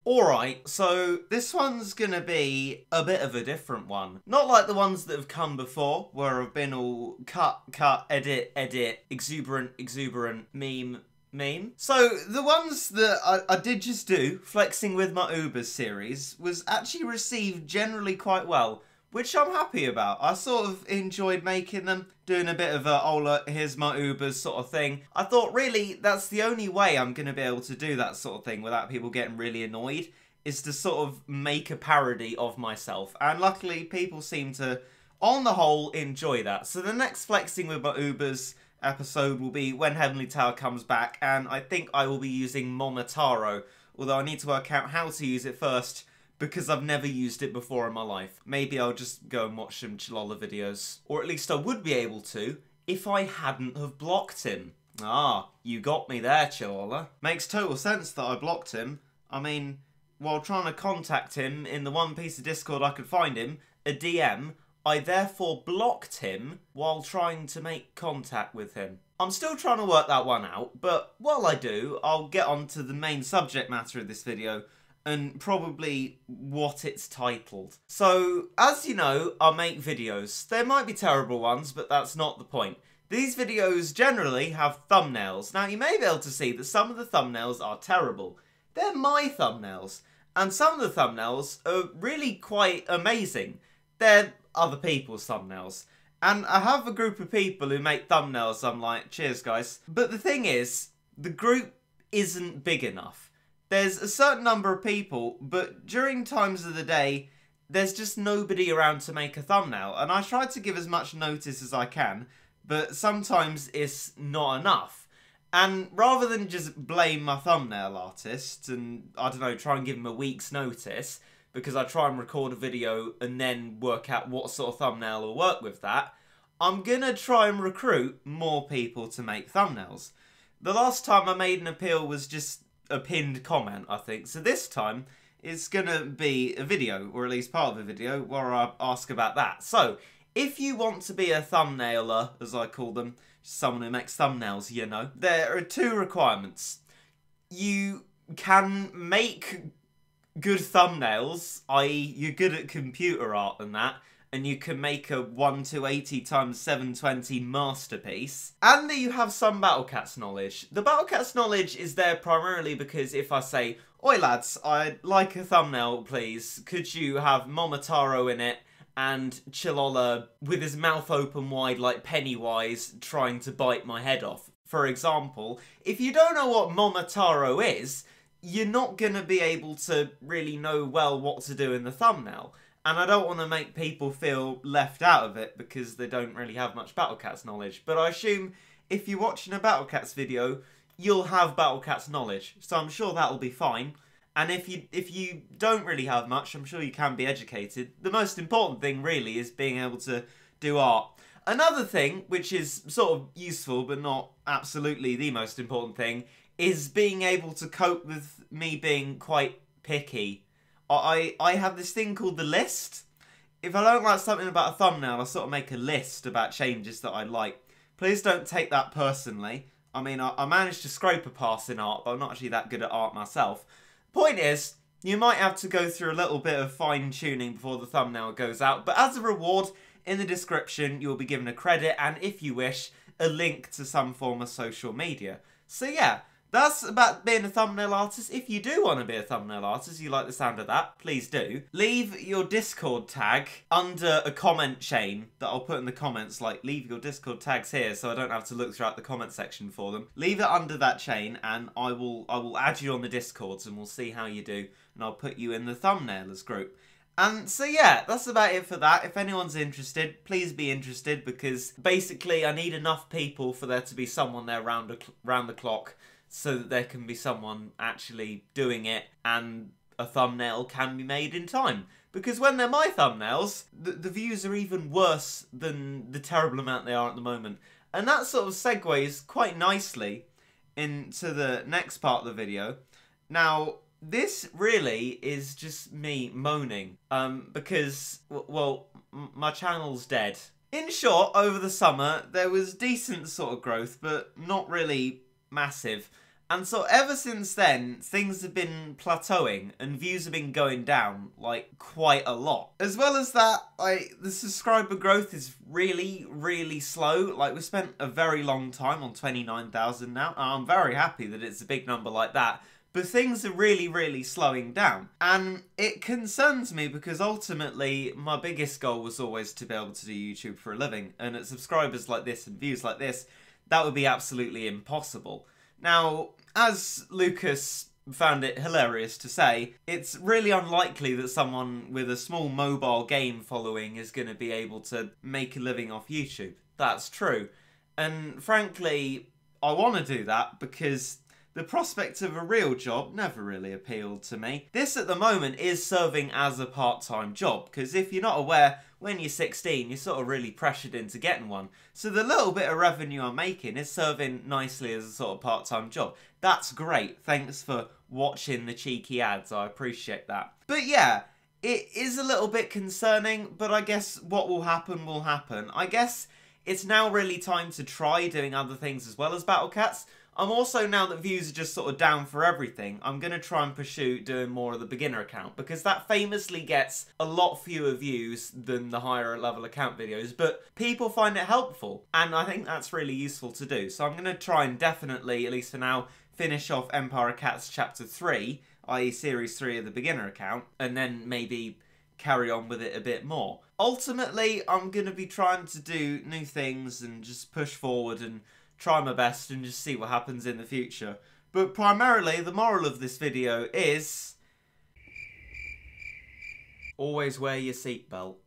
Alright, so this one's gonna be a bit of a different one. Not like the ones that have come before, where I've been all cut, edit, exuberant, meme. So the ones that I did just do, Flexing with My Ubers series, was actually received generally quite well, which I'm happy about. I sort of enjoyed making them, doing a bit of a, oh look, here's my Ubers sort of thing. I thought really that's the only way I'm going to be able to do that sort of thing without people getting really annoyed, is to sort of make a parody of myself. And luckily people seem to, on the whole, enjoy that. So the next Flexing with My Ubers episode will be when Heavenly Tower comes back, and I think I will be using Momotaro, although I need to work out how to use it first, because I've never used it before in my life. Maybe I'll just go and watch some Chilola videos. Or at least I would be able to if I hadn't have blocked him. Ah, you got me there, Chilola. Makes total sense that I blocked him. I mean, while trying to contact him in the one piece of Discord I could find him, a DM, I therefore blocked him while trying to make contact with him. I'm still trying to work that one out, but while I do, I'll get on to the main subject matter of this video, and probably what it's titled. So, as you know, I make videos. There might be terrible ones, but that's not the point. These videos generally have thumbnails. Now, you may be able to see that some of the thumbnails are terrible. They're my thumbnails, and some of the thumbnails are really quite amazing. They're other people's thumbnails. And I have a group of people who make thumbnails, I'm like, cheers guys. But the thing is, the group isn't big enough. There's a certain number of people, but during times of the day, there's just nobody around to make a thumbnail. And I try to give as much notice as I can, but sometimes it's not enough. And rather than just blame my thumbnail artist and, I don't know, try and give him a week's notice, because I try and record a video and then work out what sort of thumbnail will work with that, I'm gonna try and recruit more people to make thumbnails. The last time I made an appeal was just a pinned comment, I think. So this time, it's gonna be a video, or at least part of a video, where I ask about that. So, if you want to be a thumbnailer, as I call them, someone who makes thumbnails, you know, there are two requirements. You can make good thumbnails, i.e. you're good at computer art and that, and you can make a 1280 x 720 masterpiece, and that you have some Battle Cats knowledge. The Battle Cats knowledge is there primarily because if I say, oi lads, I'd like a thumbnail please, could you have Momotaro in it and Chilola with his mouth open wide like Pennywise trying to bite my head off, for example. If you don't know what Momotaro is, you're not going to be able to really know well what to do in the thumbnail. And I don't want to make people feel left out of it because they don't really have much Battle Cats knowledge. But I assume if you're watching a Battle Cats video, you'll have Battle Cats knowledge. So I'm sure that'll be fine. And if you don't really have much, I'm sure you can be educated. The most important thing really is being able to do art. Another thing, which is sort of useful but not absolutely the most important thing, is being able to cope with me being quite picky. I have this thing called the list. If I don't like something about a thumbnail, I sort of make a list about changes that I like. Please don't take that personally. I mean, I managed to scrape a pass in art, but I'm not actually that good at art myself. Point is, you might have to go through a little bit of fine-tuning before the thumbnail goes out, but as a reward, in the description, you'll be given a credit, and if you wish, a link to some form of social media. So yeah, that's about being a thumbnail artist. If you do want to be a thumbnail artist, you like the sound of that, please do. Leave your Discord tag under a comment chain that I'll put in the comments, like leave your Discord tags here so I don't have to look throughout the comment section for them. Leave it under that chain and I will add you on the Discords and we'll see how you do, and I'll put you in the thumbnailers group. And so yeah, that's about it for that. If anyone's interested, please be interested, because basically I need enough people for there to be someone there round the clock, so that there can be someone actually doing it and a thumbnail can be made in time. Because when they're my thumbnails, the views are even worse than the terrible amount they are at the moment. And that sort of segues quite nicely into the next part of the video. Now, this really is just me moaning, because, well, my channel's dead. In short, over the summer, there was decent sort of growth, but not really massive. And so ever since then, things have been plateauing and views have been going down, like, quite a lot. As well as that, like, the subscriber growth is really, really slow. Like, we spent a very long time on 29,000 now, and I'm very happy that it's a big number like that. But things are really, really slowing down. And it concerns me because ultimately my biggest goal was always to be able to do YouTube for a living. And at subscribers like this and views like this, that would be absolutely impossible. Now, as Lucas found it hilarious to say, it's really unlikely that someone with a small mobile game following is going to be able to make a living off YouTube. That's true. And frankly, I want to do that because the prospect of a real job never really appealed to me. This at the moment is serving as a part-time job, because if you're not aware, when you're 16, you're sort of really pressured into getting one. So the little bit of revenue I'm making is serving nicely as a sort of part-time job. That's great. Thanks for watching the cheeky ads. I appreciate that. But yeah, it is a little bit concerning, but I guess what will happen will happen. I guess it's now really time to try doing other things as well as Battle Cats. I'm also, now that views are just sort of down for everything, I'm going to try and pursue doing more of the beginner account, because that famously gets a lot fewer views than the higher level account videos, but people find it helpful, and I think that's really useful to do. So I'm going to try and definitely, at least for now, finish off Empire of Cats Chapter 3, i.e. Series 3 of the beginner account, and then maybe carry on with it a bit more. Ultimately, I'm going to be trying to do new things and just push forward and try my best and just see what happens in the future. But primarily, the moral of this video is always wear your seatbelt.